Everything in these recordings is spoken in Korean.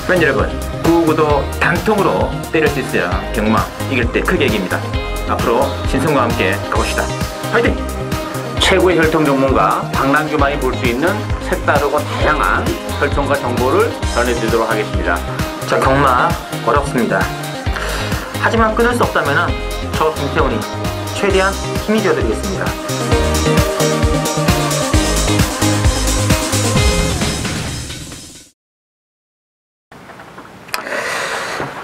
팬 여러분, 구구도 단통으로 때릴 수 있어야 경마 이길 때 크게 이깁니다. 앞으로 신성과 함께 가봅시다. 화이팅! 최고의 혈통 전문가 박남규만이 볼 수 있는 색다르고 다양한 혈통과 정보를 전해드리도록 하겠습니다. 자, 경마 어렵습니다. 하지만 끊을 수 없다면 저 김태훈이 최대한 힘이 되어드리겠습니다.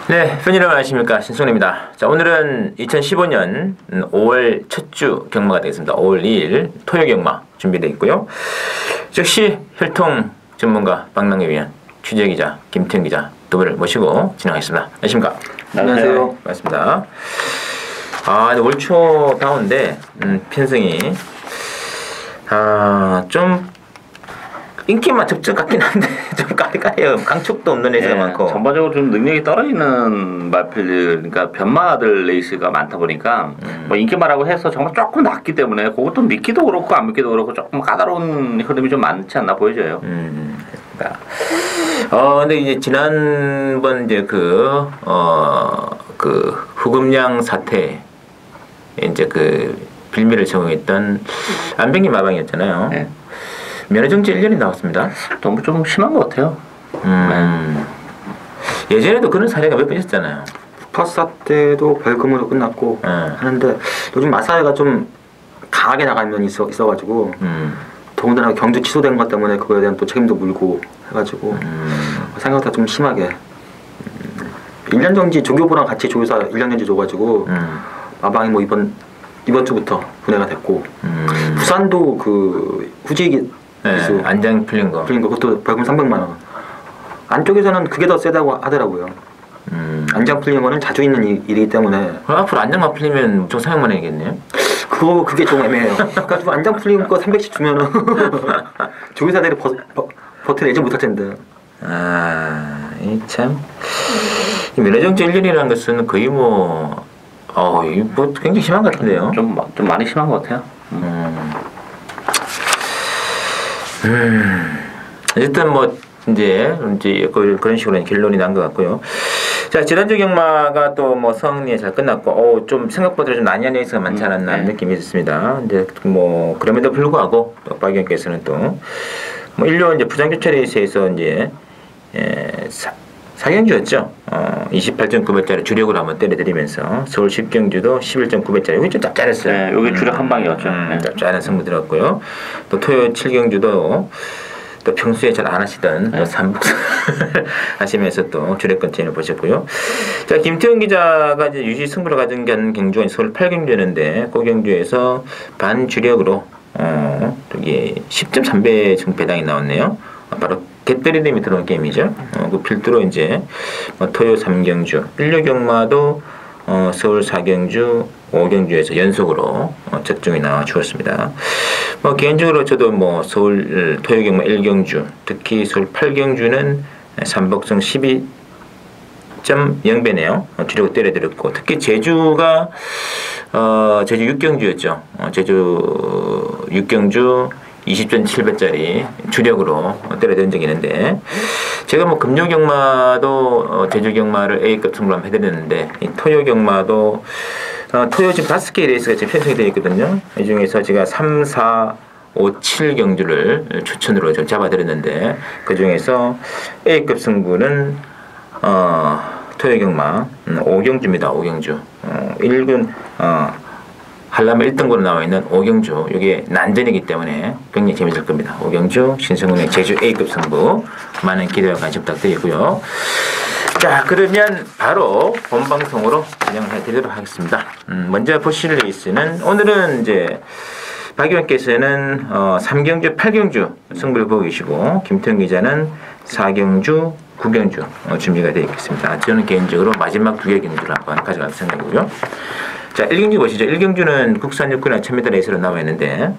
네, 팬 여러분 안녕하십니까, 신성래입니다. 자, 오늘은 2015년 5월 첫 주 경마가 되겠습니다. 5월 2일 토요 경마 준비되어 있고요. 즉시 혈통 전문가 박남규 위원, 취재 기자 김태훈 기자 두 분을 모시고 진행하겠습니다. 안녕하십니까? 안녕하세요. 반갑습니다. 아, 올 초 가운데 편성이 좀 인기만 접촉 같긴 한데 좀 까리까리해요. 강촉도 없는 레이스가 많고 전반적으로 좀 능력이 떨어지는 말필들, 그러니까 변마들 레이스가 많다 보니까 뭐 인기마라고 해서 정말 조금 낮기 때문에 그것도 믿기도 그렇고 안 믿기도 그렇고 조금 까다로운 흐름이 좀 많지 않나 보여져요. 그러니까. 근데 이제 지난번 이제 그 후금양 사태 이제 그 빌미를 제공했던 안병기 마방이었잖아요. 네. 면허정지 1년이 나왔습니다. 너무 좀 심한 것 같아요. 예전에도 그런 사례가 몇 번 있었잖아요. 파사 때도 벌금으로 끝났고 하는데 요즘 마사회가 좀 강하게 나가는 면이 있어가지고 더군다나 경주 취소된 것 때문에 그거에 대한 또 책임도 물고 해가지고 생각보다 좀 심하게 1년 정지 조교부랑 같이 조교사 1년 정지 줘가지고 마방이 뭐 이번 주부터 분해가 됐고 부산도 그 후지기 안장 풀린 거 그것도 벌금 300만 원. 안쪽에서는 그게 더 세다고 하더라고요. 안장 풀리는 거는 자주 있는 일이기 때문에. 그럼 앞으로 안장만 풀리면 무조건 400만 원이겠네요? 그게 좀 애매해요. 그러니까 안장 풀리는 거 300씩 주면은 조교사들이 버텨내지 못할 텐데. 이 참. 면허정지 1년이라는 것은 거의 뭐 굉장히 심한 것 같은데요? 좀 많이 심한 것 같아요. 어쨌든 뭐 이제 그런 식으로 결론이 난 것 같고요. 자, 지난주 경마가 또 뭐 성리에 잘 끝났고 좀 생각보다 좀 난이한 레이스가 많지 않았나 느낌이 있었습니다. 이제 뭐 그럼에도 불구하고 또 박 의원께서는 또 뭐 일요 이제 부장교체 레이스에서 이제 4경주였죠. 28.9배짜리 주력으로 한번 때려드리면서 서울 10경주도 11.9배짜리 여기 좀 짭짤했어요. 네, 여기 주력 한 방이었죠. 짭짤한 승부 들었고요. 또 토요 7경주도 또 평소에 잘 안 하시던 삼복승 하시면서 또 주력권 체인을 보셨고요. 자, 김태훈 기자가 이제 유시 승부를 가진 경주가 서울 8경주였는데 그 경주에서 반주력으로 저기 10.3배 지금 배당이 나왔네요. 바로 개때리림이 들어온 게임이죠. 그 필두로 이제 토요 3경주, 1류 경마도 서울 4경주, 5경주에서 연속으로 적중이 나와 주었습니다. 개인적으로 저도 서울 토요 경마 1경주, 특히 서울 8경주는 삼복승 12.0배네요. 주려고 때려드렸고, 특히 제주가 제주 6경주였죠. 제주 6경주 20.7배짜리 주력으로 때려드린 적이 있는데, 제가 금요 경마도 제주 경마를 A급 승부로 한번 해드렸는데, 이 토요 경마도 토요 지금 5개 레이스가 지금 편성이 되어 있거든요. 이 중에서 제가 3, 4, 5, 7 경주를 추천으로 좀 잡아드렸는데, 그 중에서 A급 승부는 토요 경마 5경주입니다. 5경주 1군 한라면 1등으로 나와 있는 5경주, 이게 난전이기 때문에 굉장히 재밌을 겁니다. 5경주 신성훈의 제주 A급 승부 많은 기대와 관심 부탁드리고요. 자, 그러면 바로 본방송으로 진행해 드리도록 하겠습니다. 먼저 보실 레이스는 오늘은 이제 박 의원께서는 3경주, 8경주 승부를 보고 계시고, 김태훈 기자는 4경주, 9경주 준비가 되어 있겠습니다. 저는 개인적으로 마지막 2개 경주를 한번 가져갈 생각이고요. 자, 1경주 보시죠. 1경주는 국산 육군의 1000m 레이스로 나와 있는데,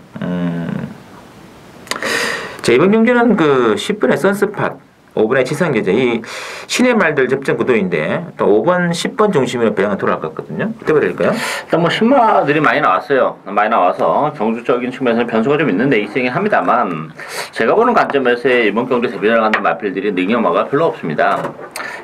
자, 이번 경주는 그 10분의 선스팟 5번의 지상제재, 이 신의 말들 접전 구도인데 또 5번, 10번 중심으로 배양을 돌아갈 것 같거든요. 어떻게 될까요? 일단 뭐 신마들이 많이 나왔어요. 많이 나와서 경주적인 측면에서 변수가 좀 있는 레이싱이 합니다만 제가 보는 관점에서 이번 경주 데뷔를 하는 마필들이 능력마가 별로 없습니다.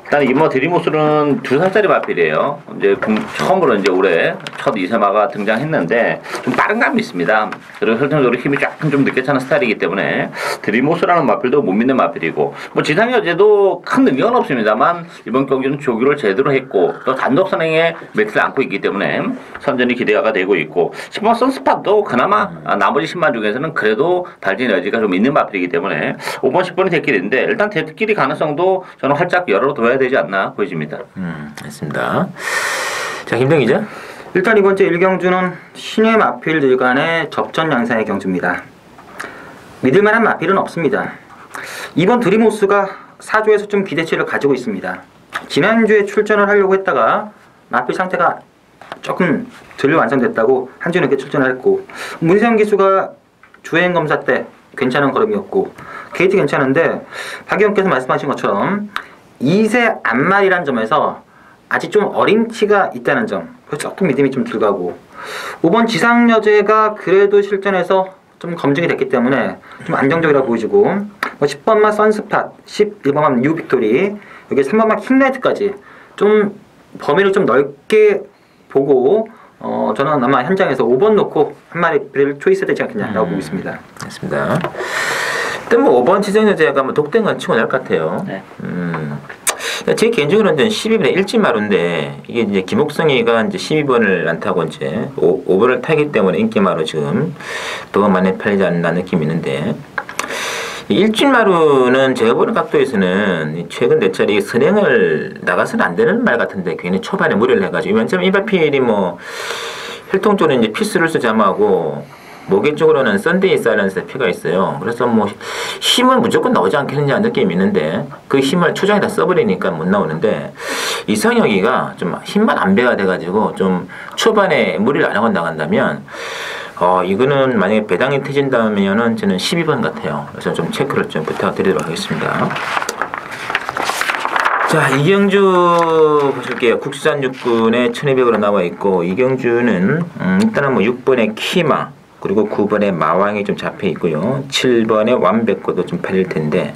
일단 이번 드리모스는 2살짜리 마필이에요. 이제 처음으로 이제 올해 첫 2세마가 등장했는데 좀 빠른 감이 있습니다. 그리고 혈통적으로 힘이 조금 좀 늦게 차는 스타일이기 때문에 드리모스라는 마필도 못 믿는 마필이고 뭐 지상여제도 큰 능력은 없습니다만 이번 경기는 조교를 제대로 했고 또 단독 선행에 매트를 안고 있기 때문에 선전이 기대가 되고 있고 10번 선스팟도 그나마 나머지 10만 중에서는 그래도 달진 여지가 좀 있는 마필이기 때문에 5번 10번이 대길인데 일단 대길이 가능성도 저는 활짝 열어둬야 되지 않나 보여집니다. 알겠습니다. 자, 김동 기자. 일단 이번 주 1경주는 신의 마필들 간의 접전 양상의 경주입니다. 믿을만한 마필은 없습니다. 이번 드리모스가 4조에서 좀 기대치를 가지고 있습니다. 지난주에 출전을 하려고 했다가 마필 상태가 조금 덜 완성됐다고 한 주 늦게 출전을 했고 문세영 기수가 주행 검사 때 괜찮은 걸음이었고 게이트 괜찮은데 박 의원께서 말씀하신 것처럼 2세 안말이란 점에서 아직 좀 어림치가 있다는 점 그래서 조금 믿음이 좀 들어가고 5번 지상여제가 그래도 실전에서 좀 검증이 됐기 때문에 좀 안정적이라 보이지고 뭐 10번만 선스팟, 11번만 뉴빅토리 여기 3번만 킹라이트까지 좀 범위를 좀 넓게 보고 저는 아마 현장에서 5번 놓고 한 마리를 초이스되지 않겠냐라고 보고 있습니다. 맞습니다. 일단 뭐 5번 지상여제가 뭐 독대는 치고 날 것 같아요. 네. 제 개인적으로는 12번에 일지마루인데 이게 이제 김옥성이가 이제 12번을 안 타고 이제 5번을 타기 때문에 인기마루 지금 더 많이 팔리지 않나 느낌이 있는데 일진마루는 제가 보는 각도에서는 최근 몇 차례 선행을 나가서는 안 되는 말 같은데 괜히 초반에 무리를 해가지고 왜냐면 이바필이 뭐 혈통 쪽으로는 이제 피스루스 잠하고 목의 쪽으로는 썬데이 사이런스의 피가 있어요. 그래서 뭐 힘은 무조건 나오지 않겠느냐 느낌이 있는데 그 힘을 초장에다 써버리니까 못 나오는데 이상혁이가 좀 힘만 안배가 돼가지고 좀 초반에 무리를 안 하고 나간다면 이거는 만약에 배당이 터진다면은 저는 12번 같아요. 그래서 좀 체크를 좀 부탁드리도록 하겠습니다. 자, 이경주 보실게요. 국수산 육군에 1200으로 나와 있고 이경주는 일단은 뭐 6번에 키마 그리고 9번에 마왕이 좀 잡혀 있고요. 7번에 완백고도 좀 팔릴 텐데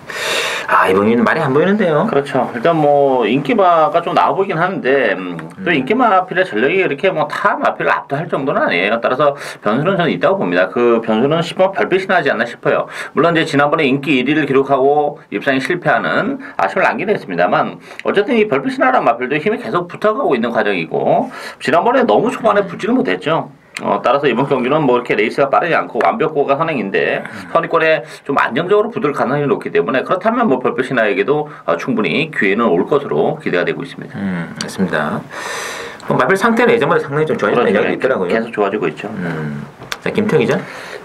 이번에는 말이 안 보이는데요. 그렇죠. 일단 뭐 인기마가 좀 나와 보이긴 하는데 또 인기마필의 전력이 이렇게 뭐 타 마필을 압도할 정도는 아니에요. 따라서 변수는 저는 있다고 봅니다. 그 변수는 10번 별빛이 나지 않나 싶어요. 물론 이제 지난번에 인기 1위를 기록하고 입상에 실패하는 아쉬움을 남기는 했습니다만 어쨌든 이 별빛이 나라는 마필도 힘이 계속 붙어가고 있는 과정이고 지난번에 너무 초반에 붙지는 못했죠. 따라서 이번 경기는 뭐 이렇게 레이스가 빠르지 않고 완벽고가 선행인데 선의권에 좀 안정적으로 붙을 가능성이 높기 때문에 그렇다면 뭐 별빛이 나에게도 충분히 기회는 올 것으로 기대가 되고 있습니다. 맞습니다. 마필 상태는 예전보다 상당히 좀 좋아졌다는 이야기가 있더라고요. 계속 좋아지고 있죠. 자, 김태형 기자.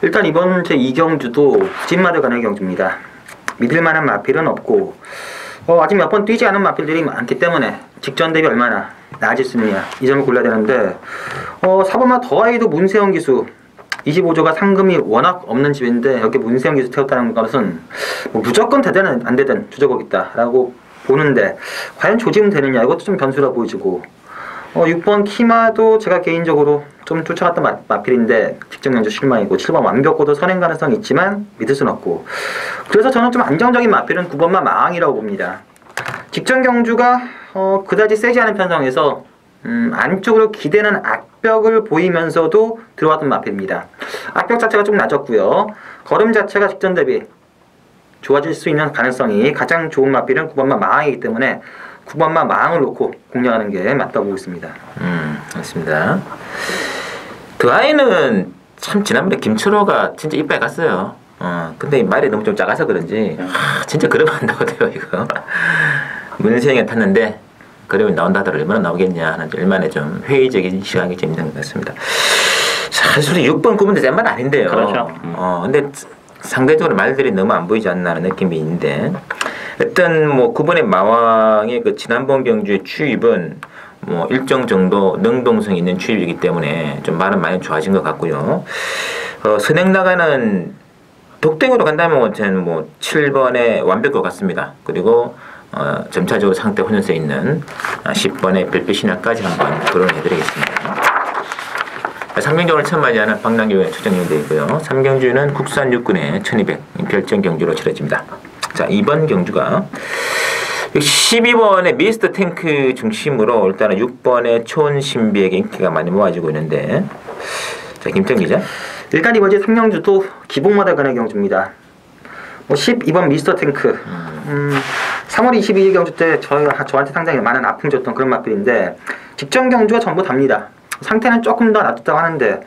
일단 이번 제 2경주도 찐마들 간의 경주입니다. 믿을만한 마필은 없고 아직 몇 번 뛰지 않은 마필들이 많기 때문에 직전 대비 얼마나 나아질 수 있느냐 이 점을 골라야 되는데 4번만 더하기도 문세영 기수 25조가 상금이 워낙 없는 집인데 여기 문세영 기수 태웠다는 것은 뭐 무조건 되든 안 되든 주저곡 있다라고 보는데 과연 조짐은 되느냐 이것도 좀 변수라 보이지고 6번 키마도 제가 개인적으로 좀 쫓아갔던 마필인데 직전 경주 실망이고 7번 완벽고도 선행 가능성이 있지만 믿을 순 없고 그래서 저는 좀 안정적인 마필은 9번만 마왕이라고 봅니다. 직전 경주가 그다지 세지 않은 편성에서 안쪽으로 기대는 악벽을 보이면서도 들어왔던 마필입니다. 악벽 자체가 좀 낮았고요. 걸음 자체가 직전 대비 좋아질 수 있는 가능성이 가장 좋은 마필은 9번만 마왕이기 때문에 9번만 마왕을 놓고 공략하는 게 맞다고 보고 있습니다. 맞습니다. 드아이는 참 지난번에 김철호가 진짜 이빨 갔어요. 근데 말이 너무 좀 작아서 그런지 진짜 그러면 안 나오대요 이거. 문세영에 탔는데 그러면 나온다 하더라도 얼마나 나오겠냐 하는 얼마나 좀 회의적인 시각이 좀 있는 것 같습니다. 사실 6번 9번도 센 말 아닌데요. 그렇죠. 근데 상대적으로 말들이 너무 안 보이지 않나 하는 느낌이 있는데 일단 뭐 9번의 마왕의 그 지난번 경주의 추입은 뭐 일정 정도 능동성 있는 추입이기 때문에 좀 말은 많이 좋아진 것 같고요. 선행 나가는 독땡으로 간다면 저는 뭐 7번의 완벽할 것 같습니다. 그리고 점차적으로 상태 혼연세 있는 10번의 별빛 신화까지 한번 거론해드리겠습니다. 3경주를 처음 맞이하는 방랑교회 초청연대 있고요. 3경주는 국산 육군의 1200 별정 경주로 치러집니다. 자, 이번 경주가 12번의 미스터 탱크 중심으로 일단은 6번의 초원신비에게 인기가 많이 모아지고 있는데, 자, 김태형 기자. 일단 이번 주 3경주도 기복마다 간의 경주입니다. 12번 미스터 탱크. 3월 22일 경주 때 저한테 상당히 많은 아픔 줬던 그런 마필인데, 직전 경주가 전부 답니다. 상태는 조금 더 놔뒀다고 하는데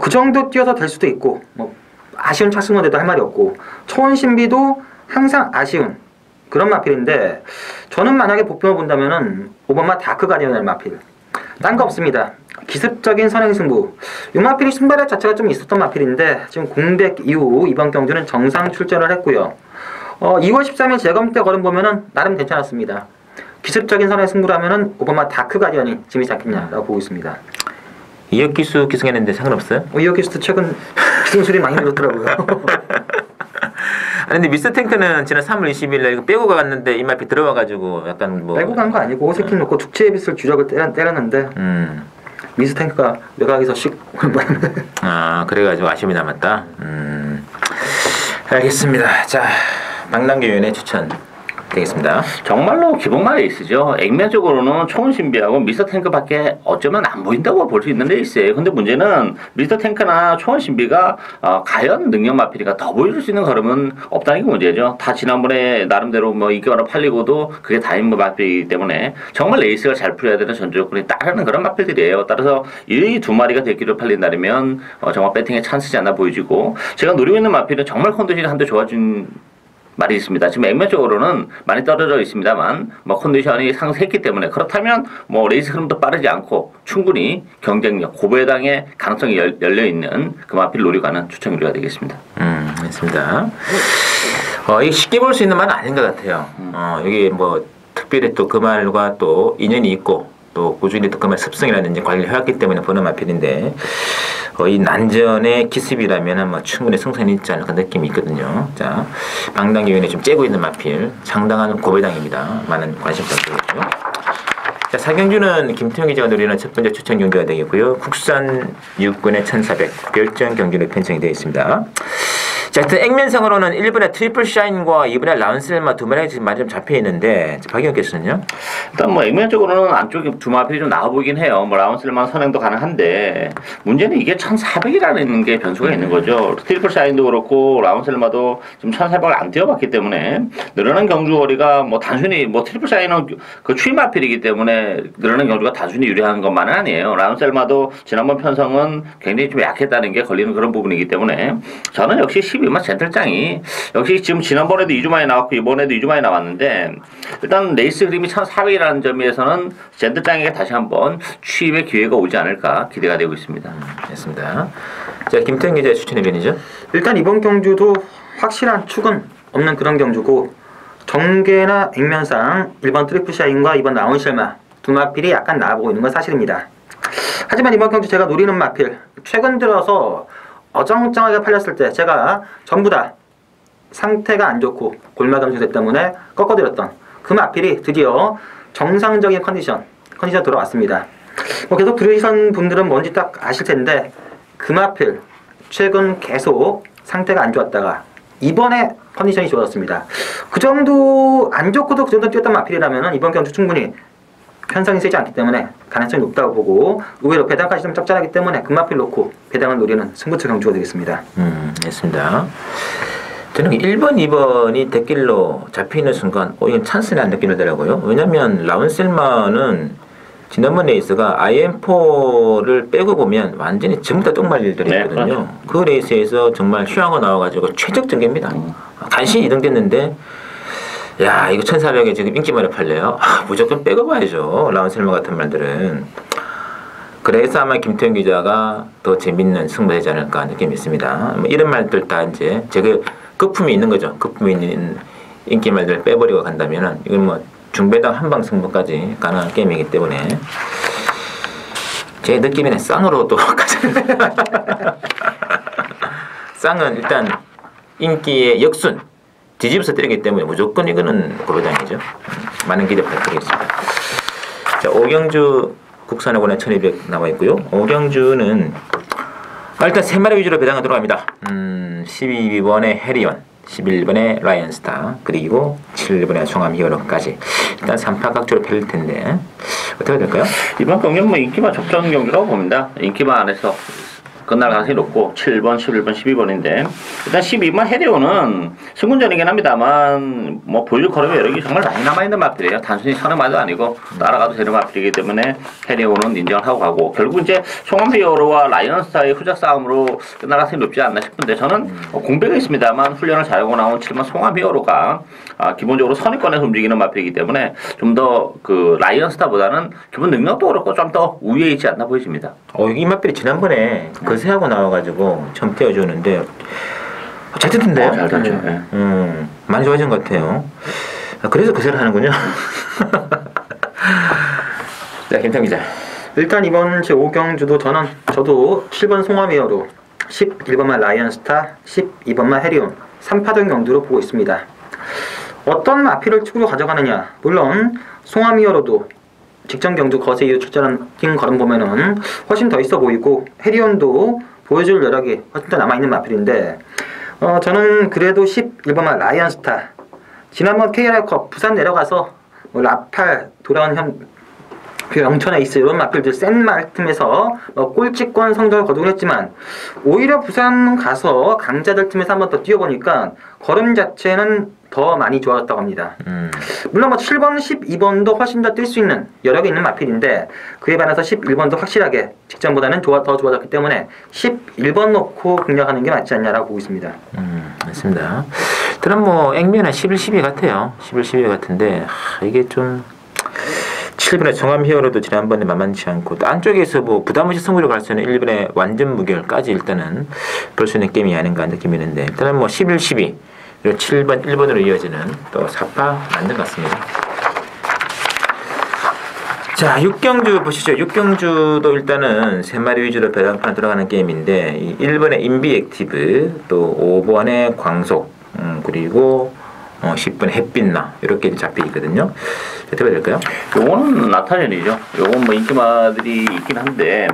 그 정도 뛰어서 될 수도 있고 아쉬운 착승만 돼도 할 말이 없고, 초원신비도 항상 아쉬운 그런 마필인데, 저는 만약에 복병을 본다면은 오바마 다크 가디언의 마필, 딴 거 없습니다. 기습적인 선행승부. 이 마필이 순발력 자체가 좀 있었던 마필인데 지금 공백 이후 이번 경주는 정상 출전을 했고요. 2월 13일 재검 때 걸음 보면은 나름 괜찮았습니다. 기습적인 선행승부라면은 오바마 다크 가디언이 재미지 않겠냐라고 보고 있습니다. 이혁기수 기승했는데 상관없어요? 이혁기수도 최근 기승술이 많이 늘었더라고요. 아니, 근데 미스터 탱크는 지난 3월 20일 날 이거 빼고 갔는데 이 마필 들어와가지고 약간 뭐 빼고 간 거 아니고 오색킨 놓고 축제의 빛을 주력을 때렸는데 미스터 탱크가 외곽에서 씩 그래가지고 아쉬움이 남았다. 알겠습니다. 자, 방랑교연의 추천 되겠습니다. 정말로 기복만 레이스죠. 액면적으로는 초원신비하고 미스터 탱크밖에 어쩌면 안 보인다고 볼 수 있는 레이스예요. 근데 문제는 미스터 탱크나 초원신비가 과연 능력 마필이가 더 보여줄 수 있는 걸음은 없다는 게 문제죠. 다 지난번에 나름대로 인기가 팔리고도 그게 다인 마필이기 때문에 정말 레이스가 잘 풀려야 되는 전조 조건이 따르는 그런 마필들이에요. 따라서 이 두 마리가 대기로 팔린다면 정말 배팅의 찬스지 않나 보여지고, 제가 노리고 있는 마필은 정말 컨디션이 한데 좋아진 말이 있습니다. 지금 액면적으로는 많이 떨어져 있습니다만 컨디션이 상승했기 때문에, 그렇다면 레이스 흐름도 빠르지 않고 충분히 경쟁력, 고배당의 가능성이 열려있는 그 마필을 노리고 가는 추천주가 되겠습니다. 맞습니다. 이게 쉽게 볼 수 있는 말은 아닌 것 같아요. 여기 특별히 또 그 말과 또 인연이 있고 또 꾸준히 또 그 말 습성이라든지 관리를 해왔기 때문에 보는 마필인데, 이 난전의 기습이라면 충분히 승산이 있지 않을까 느낌이 있거든요. 자, 방랑교연에 좀 째고 있는 마필, 상당한 고배당입니다. 많은 관심 부탁드리고요. 자, 4경주는 김태형 기자가 노리는 첫 번째 추천 경주가 되겠고요. 국산 육군의 1400 별정 경주로 편성이 되어 있습니다. 자, 하여튼 액면상으로는 1번의 트리플 샤인과 2번의 라운셀마 두 마리가 지금 많이 좀 잡혀 있는데, 박영욱 교수는요? 일단 액면적으로는 안쪽에 두 마필이 좀 나와 보이긴 해요. 라운셀마 선행도 가능한데, 문제는 이게 1400이라는 게 변수가 있는 거죠. 트리플 샤인도 그렇고 라운셀마도 지금 1400을 안 뛰어봤기 때문에 늘어난 경주 거리가 단순히 트리플 샤인은 그 추임 마필이기 때문에 늘어난 경주가 단순히 유리한 것만은 아니에요. 라운셀마도 지난번 편성은 굉장히 좀 약했다는 게 걸리는 그런 부분이기 때문에, 저는 역시 12번 젠틀장이 역시 지금 지난번에도 2주 만에 나왔고 이번에도 2주 만에 나왔는데, 일단 레이스 그림이 1400이라는 점에서는 젠틀장에게 다시 한번 취입의 기회가 오지 않을까 기대가 되고 있습니다. 됐습니다. 자, 김태형 기자의 추천 의견이죠? 일단 이번 경주도 확실한 축은 없는 그런 경주고, 정계나 액면상 1번 트리플 샤인과 2번 라운셀마 두 마필이 약간 나아보고 있는 건 사실입니다. 하지만 이번 경주 제가 노리는 마필, 최근 들어서 어정쩡하게 팔렸을 때 제가 전부 다 상태가 안 좋고 골마 감소됐 때문에 꺾어드렸던 그 마필이 드디어 정상적인 컨디션 돌아왔습니다. 계속 들으시는 분들은 뭔지 딱 아실 텐데, 그 마필 최근 계속 상태가 안 좋았다가 이번에 컨디션이 좋았습니다. 그 정도 안 좋고도 그 정도 뛰었던 마필이라면 이번 경주 충분히 편성이 세지 않기 때문에 가능성이 높다고 보고, 의외로 배당까지 좀 적절하기 때문에 금마필 놓고 배당을 노리는 승부처 경주가 되겠습니다. 됐습니다. 저는 1번, 2번이 대길로 잡혀있는 순간 이건 찬스라는 느낌이 들더라고요. 왜냐면 라운셀마는 지난번 레이스가 IM4를 빼고 보면 완전히 전부 다 똥말일들이거든요. 네, 그렇죠. 그 레이스에서 정말 휘황가 나와가지고 최적전개입니다. 간신히 2등 됐는데, 야, 이거 1400에 지금 인기만에 팔려요? 무조건 빼고 봐야죠. 라운셀마 같은 말들은. 그래서 아마 김태형 기자가 더 재밌는 승부되지 않을까 느낌이 있습니다. 이런 말들 다 이제 제가 거품이 있는 거죠. 거품이 있는 인기 말들 빼버리고 간다면은 이건 중배당 한방 승부까지 가능한 게임이기 때문에 제 느낌에는 쌍으로 또 가자. 쌍은 일단 인기의 역순 뒤집어서 때리기 때문에 무조건 이거는 고려당이죠. 많은 기대 부탁드리겠습니다. 자, 오경주 국산어곤에 1200 나와 있고요. 오경주는 일단 3마리 위주로 배당을 들어갑니다. 12번의 해리온, 11번의 라이언스타, 그리고 7번의 송암 히어로까지 일단 3파 각주로 펼릴 텐데 어떻게 될까요? 이번 경기는 뭐 인기만 접전 경기라고 봅니다. 인기만 안에서 끝날 가능성이 높고 7번, 11번, 12번인데 일단 12번 해리온은 승군전이긴 합니다만 뭐 보여줄 걸음이 여러 개 정말 많이 남아있는 마필이에요. 단순히 선행마도 아니고 따라가도 되는 마필이기 때문에 해리온은 인정을 하고 가고 결국 이제 송암 히어로와 라이언스타의 후작 싸움으로 끝날 가능성이 높지 않나 싶은데 저는 공백이 있습니다만 훈련을 잘하고 나온 7번 송암 히어로가 기본적으로 선의권에서 움직이는 마필이기 때문에 좀 더 그 라이언스타보다는 기본 능력도 그렇고 좀 더 우위에 있지 않나 보여집니다. 이 마필이 지난번에 거세하고 나와가지고 처음 띄워주는데 잘 뜯던데요? 잘 뜯죠. 네. 많이 좋아진 것 같아요. 그래서 거세를 하는군요. 자, 김창 기자. 일단 이번 제 5경주도 저도 7번 송암히어로, 11번만 라이언스타, 12번만 해리온 3파전 경주로 보고 있습니다. 어떤 마필을 축으로 가져가느냐, 물론 송암히어로도 직전 경주 거세 이후 출전한 뛴 걸음 보면은 훨씬 더 있어 보이고 해리온도 보여줄 여력이 훨씬 더 남아있는 마필인데 저는 그래도 11번만 라이언스타, 지난번 KR컵 부산 내려가서 뭐 라팔 돌아온 그 영천 에이스 이런 마필들 센 말틈에서 꼴찌권 성적을 거두긴 했지만 오히려 부산 가서 강자들 팀에서 한번 더 뛰어보니까 걸음 자체는 더 많이 좋아졌다고 합니다. 물론 뭐 7번, 12번도 훨씬 더 뛸 수 있는 여력이 있는 마필인데 그에 반해서 11번도 확실하게 직전보다는 더 좋아졌기 때문에 11번 놓고 공략하는 게 맞지 않냐라고 보고 있습니다. 맞습니다. 일단 뭐 액면은 11, 12 같아요. 11, 12 같은데 이게 좀 7번의 송암 히어로도 지난번에 만만치 않고 또 안쪽에서 뭐 부담없이 승부를 갈 수 있는 1번의 완전 무결까지 일단은 볼 수 있는 게임이 아닌가 느낌이 있는데 일단은 뭐 11, 12 그리고 7번, 1번으로 이어지는 또 4파 만든 것 같습니다. 자, 6경주 보시죠. 6경주도 일단은 3마리 위주로 배당판 들어가는 게임인데 이 1번의 인비액티브 또 5번의 광속 그리고 10분 햇빛나 이렇게 잡혀 있거든요. 어떻게 될까요? 요거는 나타전이죠. 요건 뭐 인기마들이 있긴 한데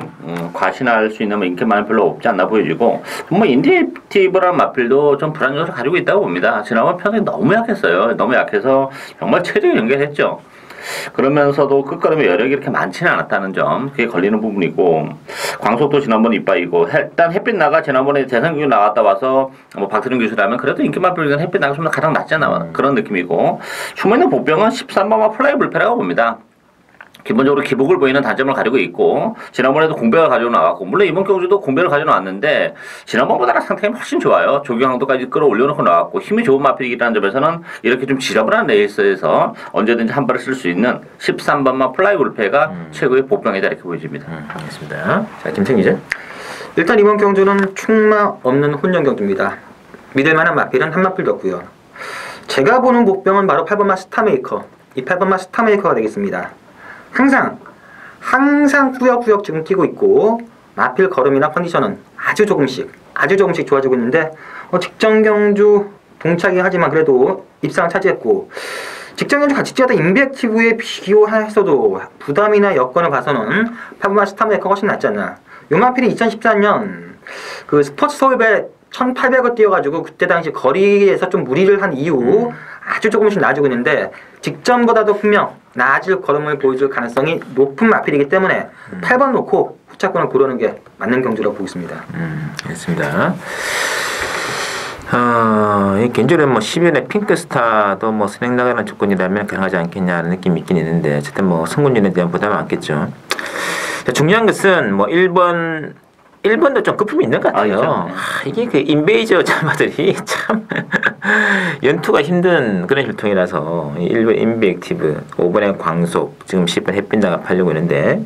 과신할 수 있는 뭐 인기마는 별로 없지 않나 보여지고 뭐 인디티브라는 마필도 좀 불안 요소를 가지고 있다고 봅니다. 지난번 편성이 너무 약했어요. 너무 약해서 정말 최적의 연결했죠. 그러면서도 끝걸음에 여력이 이렇게 많지는 않았다는 점, 그게 걸리는 부분이고 광속도 지난번 이빠이고 일단 햇빛나가 지난번에 대선교육 나갔다 와서 뭐 박태준 교수라면 그래도 인기마필은 햇빛나가 좀 더 가장 낫잖아 그런 느낌이고 숨어있는 보병은 13번만 플라이 불패라고 봅니다. 기본적으로 기복을 보이는 단점을 가지고 있고 지난번에도 공백을 가지고 나왔고 물론 이번 경주도 공백을 가지고 나왔는데 지난번보다는 상태가 훨씬 좋아요. 조경항도까지 끌어올려놓고 나왔고 힘이 좋은 마필이라는 점에서는 이렇게 좀 지저분한 레이스에서 언제든지 한 발을 쓸 수 있는 13번만 플라이 불패가 최고의 보병이다 이렇게 보여집니다. 알겠습니다. 자, 김창 기자. 일단 이번 경주는 충마 없는 훈련 경주입니다. 믿을만한 마필은 한 마필도 없고요. 제가 보는 복병은 바로 8번마 스타메이커, 이 8번마 스타메이커가 되겠습니다. 항상 꾸역꾸역 지금 뛰고 있고 마필 걸음이나 컨디션은 아주 조금씩 좋아지고 있는데 직전 경주 동차긴 하지만 그래도 입상을 차지했고 직전 경주 같이 뛰었던 인비액티브에 비교해서도 부담이나 여건을 봐서는 8번마 스타메이커가 훨씬 낫지 않나. 요 마필이 2014년 그 스포츠 서울배 1800을 뛰어가지고 그때 당시 거리에서 좀 무리를 한 이후 아주 조금씩 나아지고 있는데 직전보다도 분명 나아질 걸음을 보여줄 가능성이 높은 마필이기 때문에 8번 놓고 후차권을 고르는 게 맞는 경주라고 보고 있습니다. 알겠습니다. 개인적으로 뭐 10연의 핑크스타도 뭐 선행 나가는 조건이라면 가능하지 않겠냐는 느낌이 있긴 있는데 어쨌든 뭐 승군진에 대한 부담은 않겠죠. 자, 중요한 것은 뭐 1번도 좀 거품이 있는 것 같아요. 이게 그 인베이저 자마들이 참 연투가 힘든 그런 혈통이라서 1번 인비액티브, 5번에 광속, 지금 10번 햇빛나가 팔려고 있는데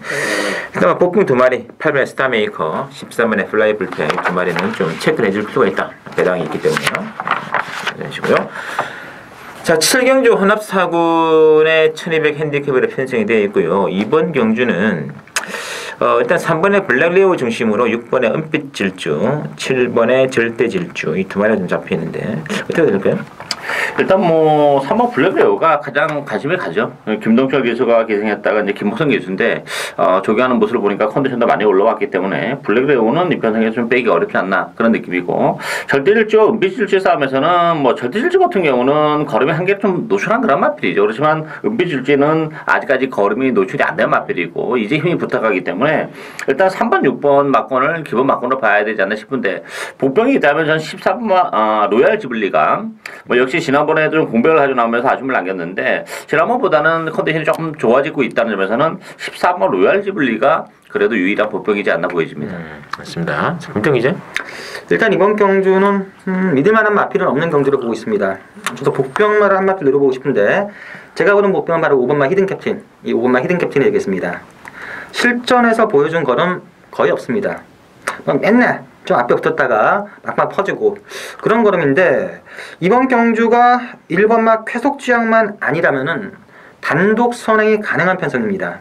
일단 복붕 2마리, 8번에 스타메이커, 13번에 플라이 불패 2마리는 좀 체크를 해줄 필요가 있다. 배당이 있기 때문에요. 이런 식으로. 자, 7경주 혼합사군의 1200 핸디캡으로 편성이 되어 있고요. 이번 경주는 일단 3번의 블랙레오 중심으로 6번의 은빛 질주, 7번의 절대 질주 이 두 마리가 좀 잡혀 있는데 어떻게 될까요? 일단 뭐 3번 블랙레오가 가장 관심이 가죠. 김동철 기수가 기승했다가 이제 김목성 기수인데 조교하는 모습을 보니까 컨디션도 많이 올라왔기 때문에 블랙레오는 이 편성에 좀 빼기 어렵지 않나 그런 느낌이고 절대질주, 은빛질주 싸움에서는 뭐 절대질주 같은 경우는 걸음이 한계를 좀 노출한 그런 마필이죠. 그렇지만 은빛질주는 아직까지 걸음이 노출이 안 된 마필이고 이제 힘이 붙어가기 때문에 일단 3번, 6번 막권을 기본 막권으로 봐야 되지 않나 싶은데 복병이 있다면 전 13번 로얄 지블리가 뭐 역시 지난번에 좀 공백을 가지고 나오면서 아쉬움을 남겼는데 지난번보다는 컨디션이 조금 좋아지고 있다는 점에서는 14번 로얄 지블리가 그래도 유일한 복병이지 않나 보여집니다. 맞습니다. 복병이죠? 일단 이번 경주는 믿을만한 마필은 없는 경주를 보고 있습니다. 저도 복병마를 한 마필 노려보고 싶은데 제가 보는 복병은 바로 5번마 히든 캡틴, 이 5번마 히든 캡틴이 되겠습니다. 실전에서 보여준 걸음 거의 없습니다. 맨날 좀 앞에 붙었다가 막막 퍼지고 그런 걸음인데 이번 경주가 1번마 쾌속주양만 아니라면은 단독 선행이 가능한 편성입니다.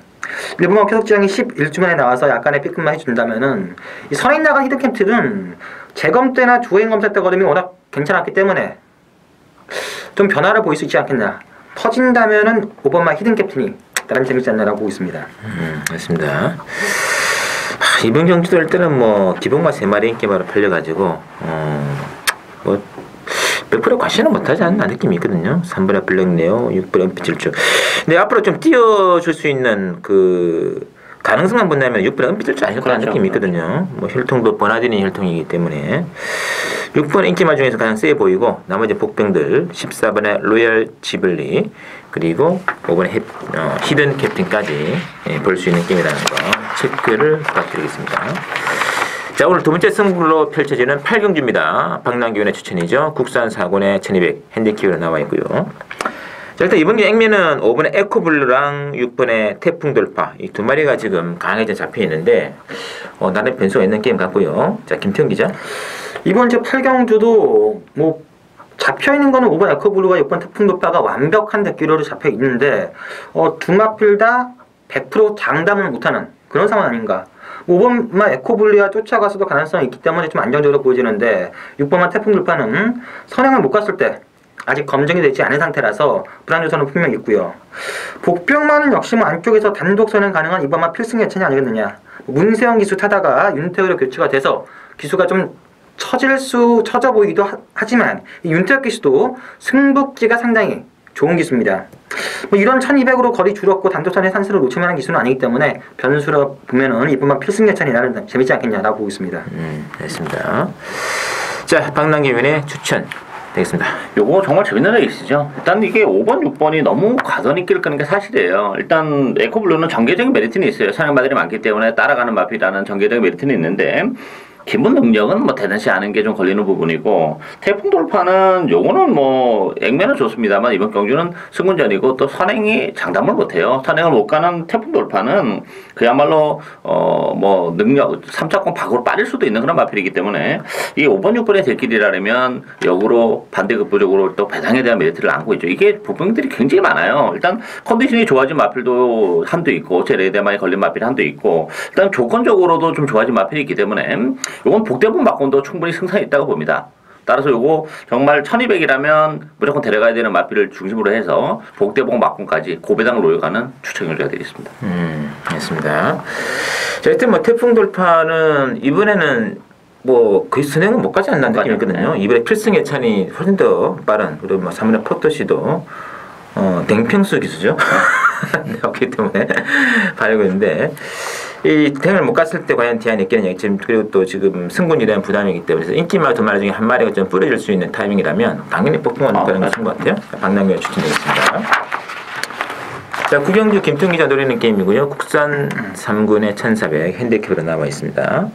1번마 쾌속주양이 11주 만에 나와서 약간의 삐끗만 해준다면은 이 선행 나간 히든캡틴은 재검 때나 주행 검사 때 걸음이 워낙 괜찮았기 때문에 좀 변화를 보일 수 있지 않겠나. 퍼진다면은 5번마 히든캡틴이 나름 재밌지 않나라고 보고 있습니다. 맞습니다. 이번 경주도 일단은 뭐 기본마 3마리 인기마로 팔려가지고 뭐 100% 과시는 못하지 않나 느낌이 있거든요. 3번의 블랙레오, 6번의 은빛질주. 근데 앞으로 좀 띄워줄 수 있는 그 가능성만 본다면 6번의 은빛질주 아닐까 하는 느낌이 있거든요. 뭐 혈통도 버나디니 혈통이기 때문에 6번 인기마 중에서 가장 세 보이고 나머지 복병들 14번의 로얄 지블리 그리고 5번의 히든 캡틴까지 볼 수 있는 게임이라는 거 체크를 부탁드리겠습니다. 자, 오늘 두 번째 승부로 펼쳐지는 8경주입니다. 박남기원의 추천이죠. 국산 4권의 1200 핸디캡으로 나와 있고요. 자, 일단 이번 게 액면은 5번의 에코블루랑 6번의 태풍 돌파 이 두 마리가 지금 강하게 잡혀 있는데 나름 변수가 있는 게임 같고요. 자, 김태형 기자. 이번 주 8경주도 뭐 잡혀 있는 거는 5번 에코블루와 6번 태풍 돌파가 완벽한 대기로로 잡혀 있는데 두 마필 다 100% 장담을 못하는 그런 상황 아닌가. 5번만 에코블루와 쫓아가서도 가능성이 있기 때문에 좀 안정적으로 보여지는데 6번만 태풍 돌파는 선행을 못 갔을 때 아직 검증이 되지 않은 상태라서 불안 요소는 분명히 있고요. 복병만은 역시 뭐 안쪽에서 단독 선행 가능한 2번만 필승 예찬이 아니겠느냐. 문세영 기수 타다가 윤태호로 교체가 돼서 기수가 좀 처져 보이기도 하지만 이 윤태혁 기수도 승복지가 상당히 좋은 기수입니다. 뭐 이런 1200으로 거리 줄었고 단독선의 산수를 놓칠 만한 기수는 아니기 때문에 변수로 보면은 이번만 필승 예찬이 나는 재밌지 않겠냐라고 보고 있습니다. 알겠습니다. 자, 박남기원의 추천 되겠습니다. 요거 정말 재밌는 레이스죠. 일단 이게 5번, 6번이 너무 과도한 인기를 끄는 게 사실이에요. 일단 에코블루는 전개적인 메리트는 있어요. 사냥마들이 많기 때문에 따라가는 마피라는 전개적인 메리트는 있는데 기본 능력은 뭐 대단치 않은 게 좀 걸리는 부분이고 태풍 돌파는 요거는 뭐 액면은 좋습니다만 이번 경주는 승군전이고 또 선행이 장담을 못해요. 선행을 못 가는 태풍 돌파는 그야말로 뭐 능력 3차권 밖으로 빠질 수도 있는 그런 마필이기 때문에 이 5번 6번의 대길이라면 역으로 반대급부적으로 또 배당에 대한 메리트를 안고 있죠. 이게 복병들이 굉장히 많아요. 일단 컨디션이 좋아진 마필도 한도 있고 제레데마에 걸린 마필 한도 있고 일단 조건적으로도 좀 좋아진 마필이 있기 때문에 요건 복대본 막권도 충분히 승산이 있다고 봅니다. 따라서 요거 정말 1200이라면 무조건 데려가야 되는 마필을 중심으로 해서 복대본 막권까지 고배당을 노려가는 추천을 드리겠습니다. 알겠습니다. 자, 일단 뭐 태풍 돌파는 이번에는 뭐 거의 선행은 못 가지 않나 느낌이 있거든요. 이번에 필승 예찬이 훨씬 더 빠른 그리고 뭐 3번의 포토시도 댕평수 기수죠. 없기 때문에 봐야고 있는데 이 댕을 못 갔을 때 과연 디안이 있겠느냐 지금 그리고 또 지금 승군에 대한 부담이기 때문에 그래서 인기말 두 마리 중에 한 마리가 좀 뿌려질 수 있는 타이밍이라면 당연히 폭풍은 가는 것인 것 같아요. 박남규가 추천드리겠습니다. 자, 구경주 김통 기자 노리는 게임이고요. 국산 3군의 1400 핸디캡으로 나와 있습니다.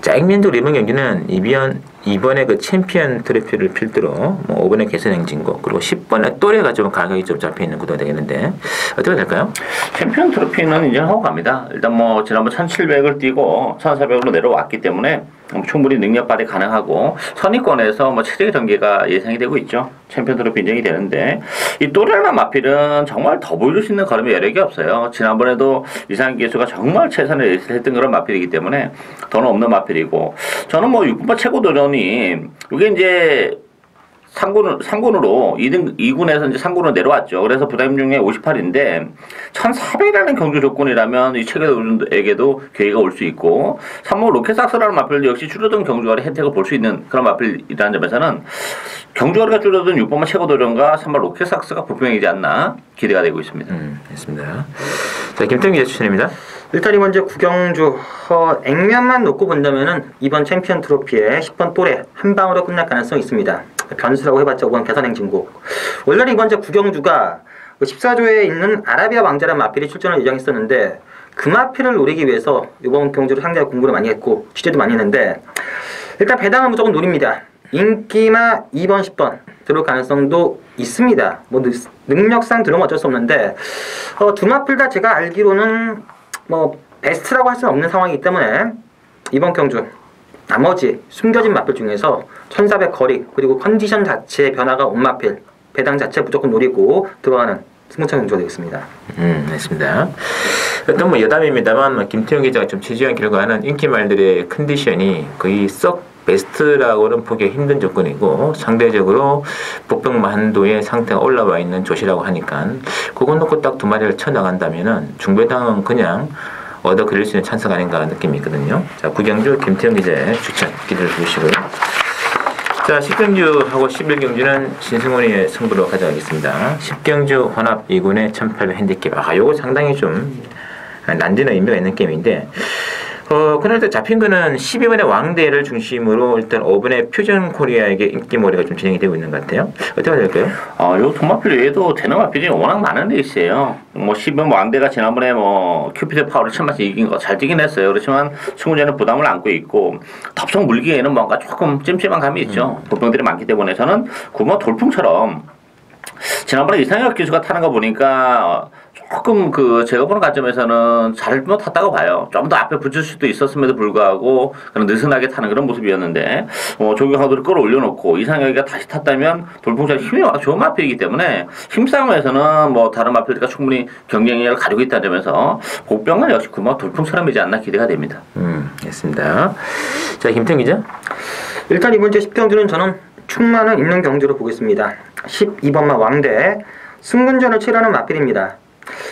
자, 액면적으로 이번 경기는 이번에 그 챔피언 트로피를 필두로 뭐 5번의 개선 행진고 그리고 10번의 또래가 좀 가격이 좀 잡혀 있는 구도가 되겠는데 어떻게 될까요? 챔피언 트로피는 인정하고 갑니다. 일단 뭐 지난번 1700을 뛰고 1400으로 내려왔기 때문에 충분히 능력 발휘 가능하고 선의권에서 뭐 최적의 전개가 예상이 되고 있죠. 챔피언 트로피 인정이 되는데 이 또레나 마필은 정말 더 보여줄 수 있는 걸음의 여력이 없어요. 지난번에도 이상한 기수가 정말 최선을 레이스를 했던 그런 마필이기 때문에 더는 없는 마필이고 저는 뭐 6분파 최고 도전이 이게 이제 3군으로 2군에서 이제 3군으로 내려왔죠. 그래서 부담 중에 58인데 1,400이라는 경주 조건이라면 이 체계도에게도 기회가 올 수 있고 3번 로켓삭스라는 마필도 역시 줄어든 경주거리 혜택을 볼 수 있는 그런 마필이라는 점에서는 경주거리가 줄어든 6번만 최고도전과 3번 로켓삭스가 불평이지 않나 기대가 되고 있습니다. 됐습니다. 자, 김태형 기자 추천입니다. 일단 이번 이제 구경주 액면만 놓고 본다면은 이번 챔피언 트로피에 10번 또래 한 방으로 끝날 가능성이 있습니다. 변수라고 해봤자 5번 개선행진곡. 원래는 이번 이제 구경주가 14조에 있는 아라비아 왕자라는 마필이 출전을 예정했었는데 그 마필을 노리기 위해서 이번 경주를 상당히 공부를 많이 했고 취재도 많이 했는데 일단 배당은 무조건 노립니다. 인기마 2번 10번 들어올 가능성도 있습니다. 뭐 능력상 들어오면 어쩔 수 없는데 두 마필 다 제가 알기로는 뭐 베스트라고 할 수는 없는 상황이기 때문에 이번 경주 나머지 숨겨진 마필 중에서 1400 거리 그리고 컨디션 자체의 변화가 온 마필 배당 자체 무조건 노리고 들어가는 승부처 경주가 되겠습니다. 맞습니다. 어떤 뭐 여담입니다만 김태형 기자가 좀 취재한 결과는 인기말들의 컨디션이 거의 썩 베스트라고는 보기 힘든 조건이고 상대적으로 복병마 한도의 상태가 올라와 있는 조시라고 하니까 그거 놓고 딱 두 마리를 쳐나간다면은 중배당은 그냥 얻어 걸릴 수 있는 찬스가 아닌가 느낌이 있거든요. 자, 구경주 김태형 기자의 추천 기대를 주시고요. 자, 10경주하고 11경주는 신승훈이의 승부로 가져가겠습니다. 10경주 혼합 2군의 1800 핸디캡. 요거 상당히 좀 난제는 의미가 있는 게임인데 그날도 잡힌 거는 12번의 왕대를 중심으로 일단 5번의 퓨전 코리아에게 인기몰이가 좀 진행이 되고 있는 것 같아요. 어떻게 해야 될까요? 요 동마필 외에도 되는 마필이 워낙 많은 레이스예요. 뭐 12번 왕대가 지난번에 뭐 큐피드 파워를 천마치 이긴 거 잘 뛰긴 했어요. 그렇지만 충분히는 부담을 안고 있고 덥석 물기에는 뭔가 조금 찜찜한 감이 있죠. 보병들이 많기 때문에 저는 9번 돌풍처럼 지난번에 이상혁 기수가 타는 거 보니까 조금 제가 보는 관점에서는 잘못 탔다고 봐요. 좀 더 앞에 붙일 수도 있었음에도 불구하고 그런 느슨하게 타는 그런 모습이었는데 조경하도를 끌어올려놓고 이상혁이가 다시 탔다면 돌풍처럼 힘이 워낙 좋은 마필이기 때문에 힘싸움에서는 뭐 다른 마필들과 충분히 경쟁력을 가지고 있다는 점에서 복병은 역시 돌풍처럼이지 않나 기대가 됩니다. 알겠습니다. 자, 김태형 기자. 일단 이번 주 10경주는 저는 충만은 있는 경주로 보겠습니다. 12번마 왕대 승군전을 치르는 마필입니다.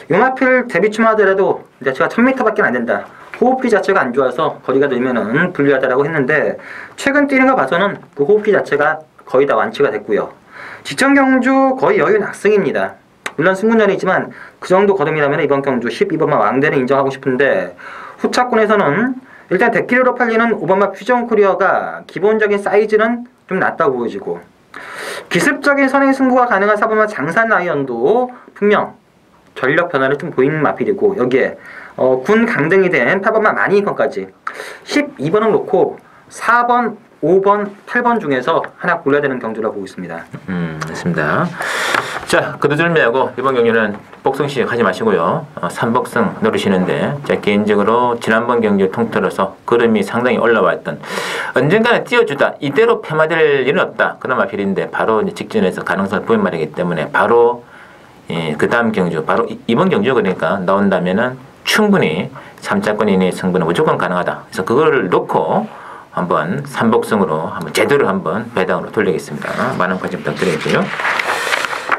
이 마필 데뷔춤 하더라도 자체가 1000m밖에 안 된다. 호흡기 자체가 안 좋아서 거리가 늘면은 불리하다라고 했는데 최근 뛰는 거 봐서는 그 호흡기 자체가 거의 다 완치가 됐고요. 직전 경주 거의 여유 낙승입니다. 물론 승군전이지만 그 정도 걸음이라면 이번 경주 12번마 왕대는 인정하고 싶은데 후차권에서는 일단 데키르로 팔리는 5번마 퓨전 코리어가 기본적인 사이즈는 좀 낮다고 보여지고 기습적인 선행 승부가 가능한 4번마 장산 라이언도 분명 전력 변화를 좀 보이는 마필이고 여기에 군 강등이 된 8번마 마니이건까지 12번을 놓고 4번, 5번, 8번 중에서 하나 골라야 되는 경주라고 보고 있습니다. 맞습니다. 자, 그도절미하고 이번 경기는 복승식 하지 마시고요. 3복승 노리시는데 자, 개인적으로 지난번 경기 통틀어서 걸음이 상당히 올라왔던 언젠가는 띄워주다 이대로 폐마될 일은 없다 그런 마필인데 바로 이제 직전에서 가능성을 보인 말이기 때문에 바로 그 다음 경주 바로 이번 경주 그러니까 나온다면은 충분히 3차권 이내의 승부는 무조건 가능하다. 그래서 그거를 놓고 한번 3복승으로 한번 제대로 한번 배당으로 돌리겠습니다. 많은 관심 부탁드리고요.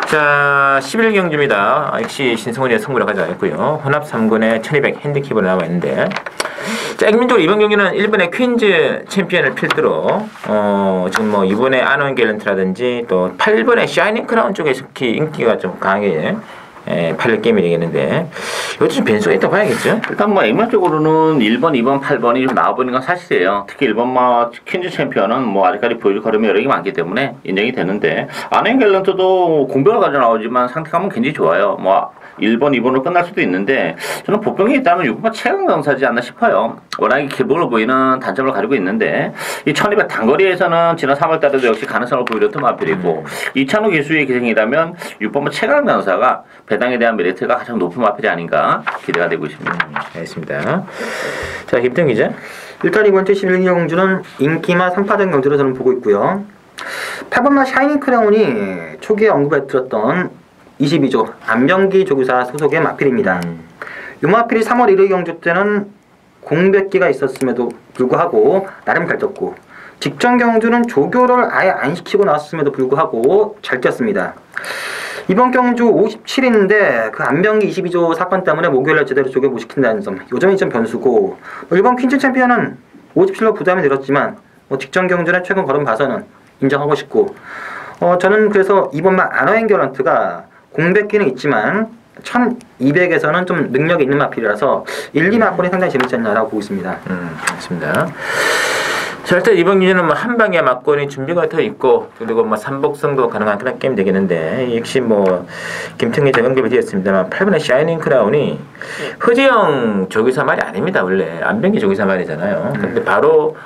자, 11경주입니다. 역시 신승훈이의 승부를 가져가겠고요. 혼합 3군의 1200 핸디캡으로 나와 있는데 자, 액면적으로 이번 경기는 일본의 퀸즈 챔피언을 필두로 지금 뭐 이번에 아논 갤런트라든지 또 8번의 샤이닝 크라운 쪽에 특히 인기가 좀 강하게 팔릴 게임이 되겠는데 이것도 좀 변수가 있다고 봐야겠죠? 일단 뭐 액면적으로는 1번, 2번, 8번이 좀 나와보는 건 사실이에요. 특히 1번 퀸즈 챔피언은 뭐 아직까지 보여줄 걸음이 여러 개 많기 때문에 인정이 되는데 아넨 갤런트도 공백을 가져 나오지만 상태감은 굉장히 좋아요. 뭐 1번, 2번으로 끝날 수도 있는데 저는 복병이 있다면 6번 최강 강사지 않나 싶어요. 워낙에 기복으로 보이는 단점을 가지고 있는데 이 1200 단거리에서는 지난 3월달에도 역시 가능성을 보여줬던 마필이고 이찬호 기수의 기생이라면 6번 최강 강사가 배당에 대한 메리트가 가장 높은 마필이 아닌가 경기가 기대가 되고 있습니다. 알겠습니다. 자, 김태형 기자. 일단 이번 주 11경주는 인기마 3파전 경주로 저는 보고 있고요. 8번마 샤이닝 크라운이 초기에 언급해 드렸던 22조 안병기 조교사 소속의 마필입니다. 이 마필이 3월 1일 경주 때는 공백기가 있었음에도 불구하고 나름 잘 떴고, 직전 경주는 조교를 아예 안 시키고 나왔음에도 불구하고 잘 뛰었습니다. 이번 경주 57인데 그 안병기 22조 사건 때문에 목요일날 제대로 조교 못 시킨다는 점, 요 점이 좀 변수고, 일본 퀸즈 챔피언은 57로 부담이 늘었지만 직전 경주나 최근 걸음 봐서는 인정하고 싶고, 저는 그래서 이번만 아너행 결런트가 공백기는 있지만 1200에서는 좀 능력이 있는 마필이라서 1, 2마권이 상당히 재밌지 않나라고 보고 있습니다. 맞습니다. 자, 일단 이번 기준은 한 방에 막권이 준비가 더 있고, 그리고 삼복성도 가능한 그런 게임 되겠는데, 역시 김태형이 연결이 되었습니다만 8번의 샤이닝 크라운이 허재영 조교사 말이 아닙니다. 원래 안병기 조교사 말이잖아요. 근데 바로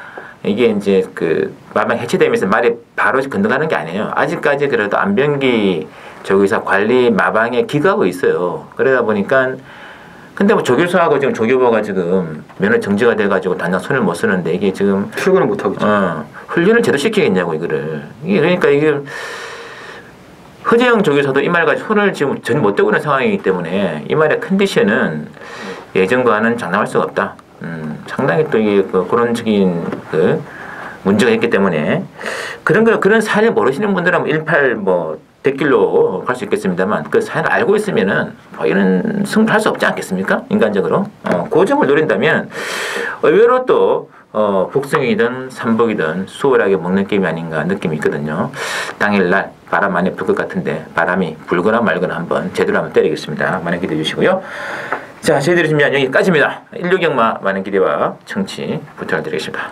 이게 이제 그 마방 해체되면서 말이 바로 건너가는 게 아니에요. 아직까지 그래도 안병기 조교사 관리 마방에 기가하고 있어요. 그러다 보니까 근데 조교사하고 지금 조교부가 지금 면허 정지가 돼가지고 당장 손을 못 쓰는데 이게 지금 출근을 못 하고 있죠. 훈련을 제대로 시키겠냐고 이거를. 그러니까 이게 허재영 조교사도 이 말 가지고 손을 지금 전 못 대고 있는 상황이기 때문에 이 말의 컨디션은 예전과는 장담할 수가 없다. 상당히 또 이게 그런적인 문제가 있기 때문에 그런 사연을 모르시는 분들은 18 대길로 갈 수 있겠습니다만 그 사연을 알고 있으면은 이런 승부를 할 수 없지 않겠습니까? 인간적으로. 그 점을 노린다면 의외로 또 복숭이든 삼복이든 수월하게 먹는 게임이 아닌가 느낌이 있거든요. 당일날 바람 많이 불 것 같은데 바람이 불거나 말거나 한번 제대로 한번 때리겠습니다. 많은 기대해 주시고요. 자, 저희들이 준비한 여기까지입니다. 16경마 많은 기대와 청취 부탁드리겠습니다.